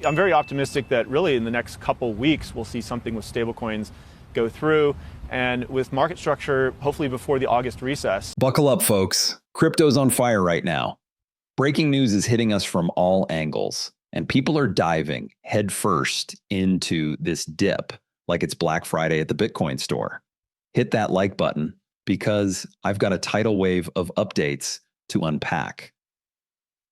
I'm very optimistic that really in the next couple weeks we'll see something with stablecoins go through, and with market structure hopefully before the August recess. Buckle up, folks. Crypto's on fire right now. Breaking news is hitting us from all angles, and people are diving headfirst into this dip like it's Black Friday at the Bitcoin store. Hit that like button because I've got a tidal wave of updates to unpack.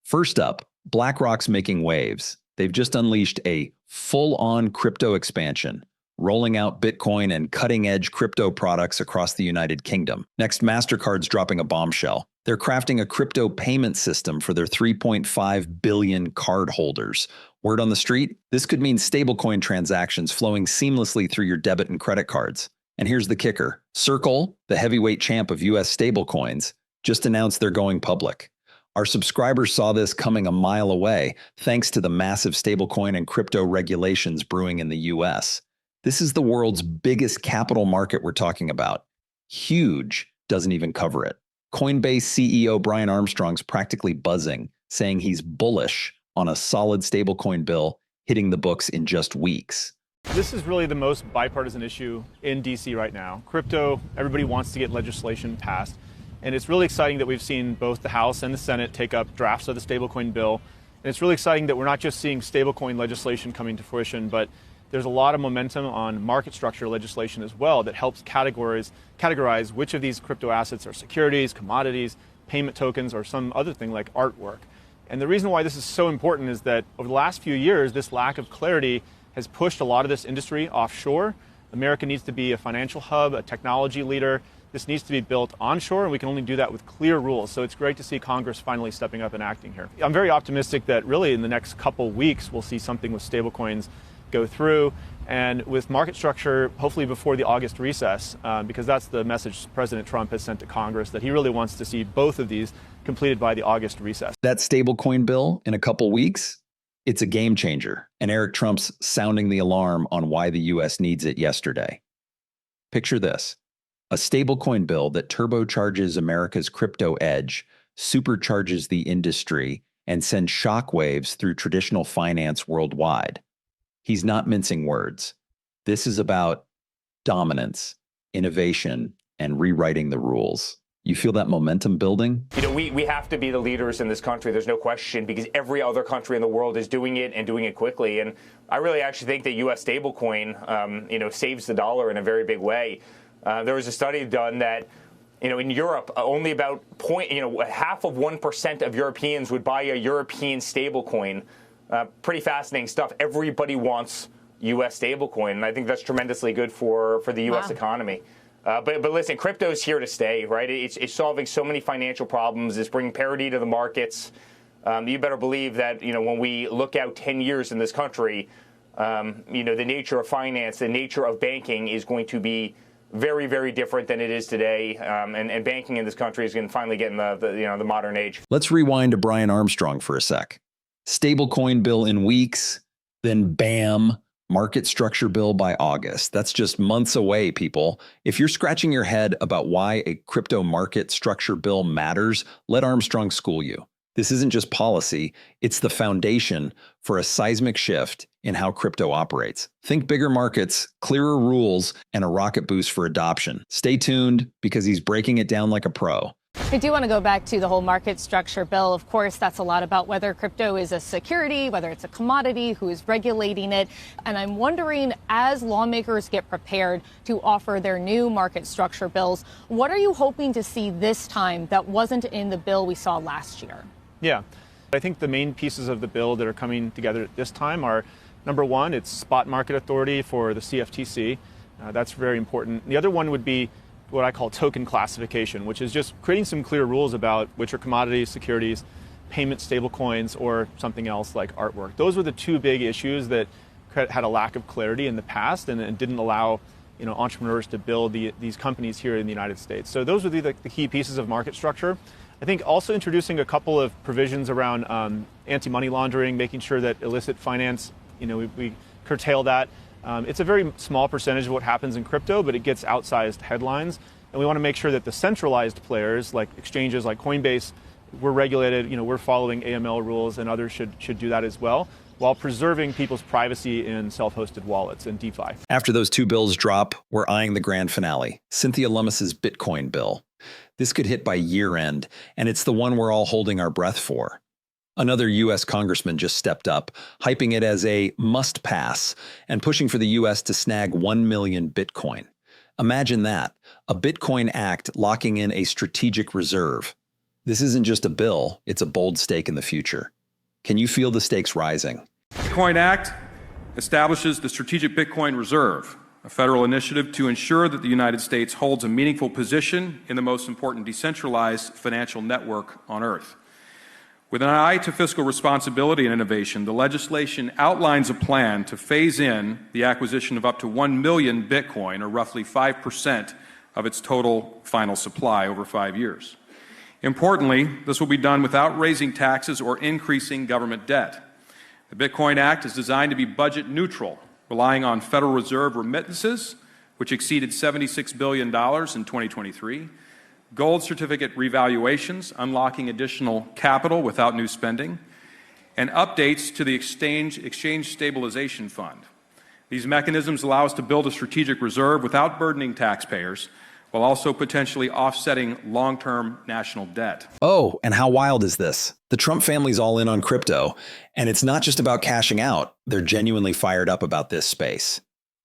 First up, BlackRock's making waves. They've just unleashed a full-on crypto expansion, rolling out Bitcoin and cutting-edge crypto products across the United Kingdom. Next, MasterCard's dropping a bombshell. They're crafting a crypto payment system for their 3.5 billion card holders. Word on the street? This could mean stablecoin transactions flowing seamlessly through your debit and credit cards. And here's the kicker. Circle, the heavyweight champ of US stablecoins, just announced they're going public. Our subscribers saw this coming a mile away, thanks to the massive stablecoin and crypto regulations brewing in the US. This is the world's biggest capital market we're talking about. Huge doesn't even cover it. Coinbase CEO Brian Armstrong's practically buzzing, saying he's bullish on a solid stablecoin bill hitting the books in just weeks. This is really the most bipartisan issue in DC right now. Crypto, everybody wants to get legislation passed. And it's really exciting that we've seen both the House and the Senate take up drafts of the stablecoin bill. And it's really exciting that we're not just seeing stablecoin legislation coming to fruition, but there's a lot of momentum on market structure legislation as well that helps categorize which of these crypto assets are securities, commodities, payment tokens, or some other thing like artwork. And the reason why this is so important is that over the last few years, this lack of clarity has pushed a lot of this industry offshore. America needs to be a financial hub, a technology leader. This needs to be built onshore, and we can only do that with clear rules. So it's great to see Congress finally stepping up and acting here. I'm very optimistic that really in the next couple weeks, we'll see something with stablecoins go through, and with market structure hopefully before the August recess, because that's the message President Trump has sent to Congress, that he really wants to see both of these completed by the August recess. That stablecoin bill in a couple weeks, it's a game changer, and Eric Trump's sounding the alarm on why the US needs it yesterday. Picture this. A stablecoin bill that turbocharges America's crypto edge, supercharges the industry, and sends shockwaves through traditional finance worldwide. He's not mincing words. This is about dominance, innovation, and rewriting the rules. You feel that momentum building? You know, we have to be the leaders in this country. There's no question, because every other country in the world is doing it and doing it quickly. And I really actually think that U.S. stablecoin, saves the dollar in a very big way. There was a study done that, in Europe, only about 0.5% of Europeans would buy a European stablecoin. Pretty fascinating stuff. Everybody wants U.S. stablecoin, and I think that's tremendously good for the U.S. economy. But listen, crypto's here to stay, right? It's solving so many financial problems. It's bringing parity to the markets. You better believe that, when we look out 10 years in this country, the nature of finance, the nature of banking is going to be very, very different than it is today, and banking in this country is going to finally get in the modern age. Let's rewind to Brian Armstrong for a sec. Stablecoin bill in weeks, then bam, market structure bill by August. That's just months away, people. If you're scratching your head about why a crypto market structure bill matters, let Armstrong school you. This isn't just policy, it's the foundation for a seismic shift in how crypto operates. Think bigger markets, clearer rules, and a rocket boost for adoption. Stay tuned, because he's breaking it down like a pro. I do want to go back to the whole market structure bill. Of course, that's a lot about whether crypto is a security, whether it's a commodity, who is regulating it. And I'm wondering, as lawmakers get prepared to offer their new market structure bills, what are you hoping to see this time that wasn't in the bill we saw last year? Yeah, I think the main pieces of the bill that are coming together at this time are, number one, it's spot market authority for the CFTC. That's very important. The other one would be what I call token classification, which is just creating some clear rules about which are commodities, securities, payment stablecoins, or something else like artwork. Those were the two big issues that had a lack of clarity in the past and didn't allow entrepreneurs to build these companies here in the United States. So those would be the key pieces of market structure. I think also introducing a couple of provisions around anti-money laundering, making sure that illicit finance, we curtail that. It's a very small percentage of what happens in crypto, but it gets outsized headlines. And we want to make sure that the centralized players, like exchanges like Coinbase, we're regulated, we're following AML rules, and others should do that as well. while preserving people's privacy in self-hosted wallets and DeFi. After those two bills drop, we're eyeing the grand finale, Cynthia Lummis's Bitcoin bill. This could hit by year end, and it's the one we're all holding our breath for. Another U.S. congressman just stepped up, hyping it as a must-pass and pushing for the U.S. to snag 1 million Bitcoin. Imagine that, a Bitcoin Act locking in a strategic reserve. This isn't just a bill, it's a bold stake in the future. Can you feel the stakes rising? The Bitcoin Act establishes the Strategic Bitcoin Reserve, a federal initiative to ensure that the United States holds a meaningful position in the most important decentralized financial network on Earth. With an eye to fiscal responsibility and innovation, the legislation outlines a plan to phase in the acquisition of up to 1 million Bitcoin, or roughly 5% of its total final supply over 5 years. Importantly, this will be done without raising taxes or increasing government debt. The Bitcoin Act is designed to be budget neutral, relying on Federal Reserve remittances, which exceeded $76 billion in 2023, gold certificate revaluations, unlocking additional capital without new spending, and updates to the Exchange Stabilization Fund. These mechanisms allow us to build a strategic reserve without burdening taxpayers, while also potentially offsetting long-term national debt. Oh, and how wild is this? The Trump family's all in on crypto, and it's not just about cashing out. They're genuinely fired up about this space.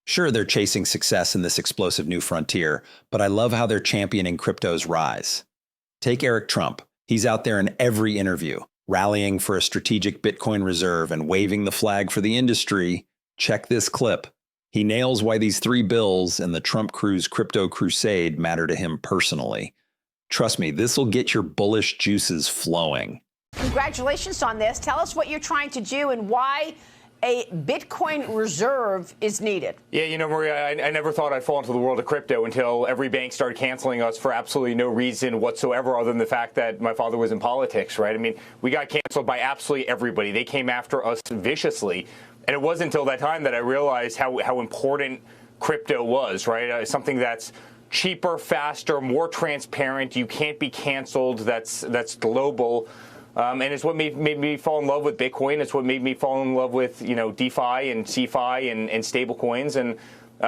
Sure, they're chasing success in this explosive new frontier, but I love how they're championing crypto's rise. Take Eric Trump. He's out there in every interview, rallying for a strategic Bitcoin reserve and waving the flag for the industry. Check this clip. He nails why these three bills and the Trump crew's crypto crusade matter to him personally. Trust me, this will get your bullish juices flowing. Congratulations on this. Tell us what you're trying to do and why a Bitcoin reserve is needed. Yeah, you know, Maria, I never thought I'd fall into the world of crypto until every bank started canceling us for absolutely no reason whatsoever other than the fact that my father was in politics, right? I mean, we got canceled by absolutely everybody. They came after us viciously. And it wasn't until that time that I realized how important crypto was, right? Something that's cheaper, faster, more transparent. You can't be canceled. That's global. And it's what made me fall in love with Bitcoin. It's what made me fall in love with, you know, DeFi and CeFi and stable coins. And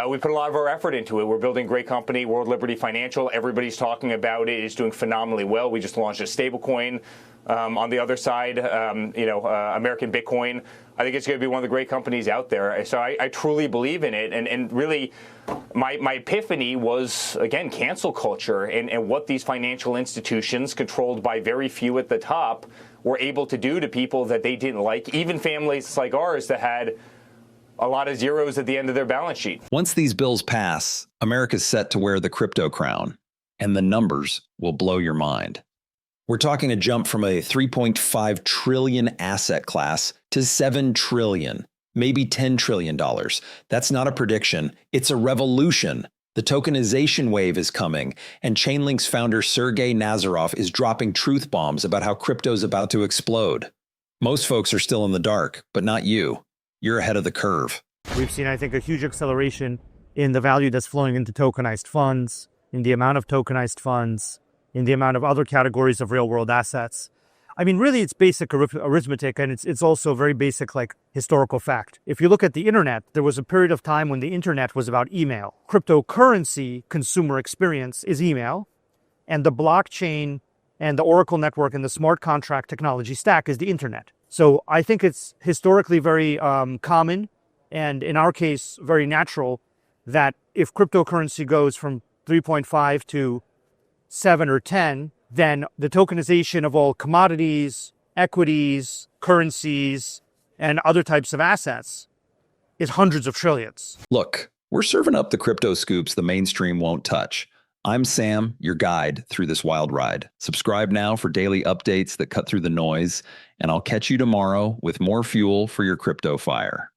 we put a lot of our effort into it. We're building a great company, World Liberty Financial. Everybody's talking about it. It's doing phenomenally well. We just launched a stable coin. On the other side, American Bitcoin. I think it's going to be one of the great companies out there. So I truly believe in it. And really, my epiphany was, again, cancel culture and what these financial institutions controlled by very few at the top were able to do to people that they didn't like, even families like ours that had a lot of zeros at the end of their balance sheet. Once these bills pass, America's set to wear the crypto crown, and the numbers will blow your mind. We're talking a jump from a 3.5 trillion asset class to 7 trillion, maybe $10 trillion. That's not a prediction. It's a revolution. The tokenization wave is coming, and Chainlink's founder Sergey Nazarov is dropping truth bombs about how crypto's about to explode. Most folks are still in the dark, but not you. You're ahead of the curve. We've seen, I think, a huge acceleration in the value that's flowing into tokenized funds, in the amount of tokenized funds, in the amount of other categories of real-world assets. I mean, really, it's basic arithmetic, and it's also very basic, like, historical fact. If you look at the internet, there was a period of time when the internet was about email. Cryptocurrency consumer experience is email, and the blockchain and the Oracle network and the smart contract technology stack is the internet. So I think it's historically very common, and in our case, very natural, that if cryptocurrency goes from 3.5 to 7 or 10, then the tokenization of all commodities, equities, currencies, and other types of assets is hundreds of trillions. Look, we're serving up the crypto scoops the mainstream won't touch. I'm Sam, your guide through this wild ride. Subscribe now for daily updates that cut through the noise, and I'll catch you tomorrow with more fuel for your crypto fire.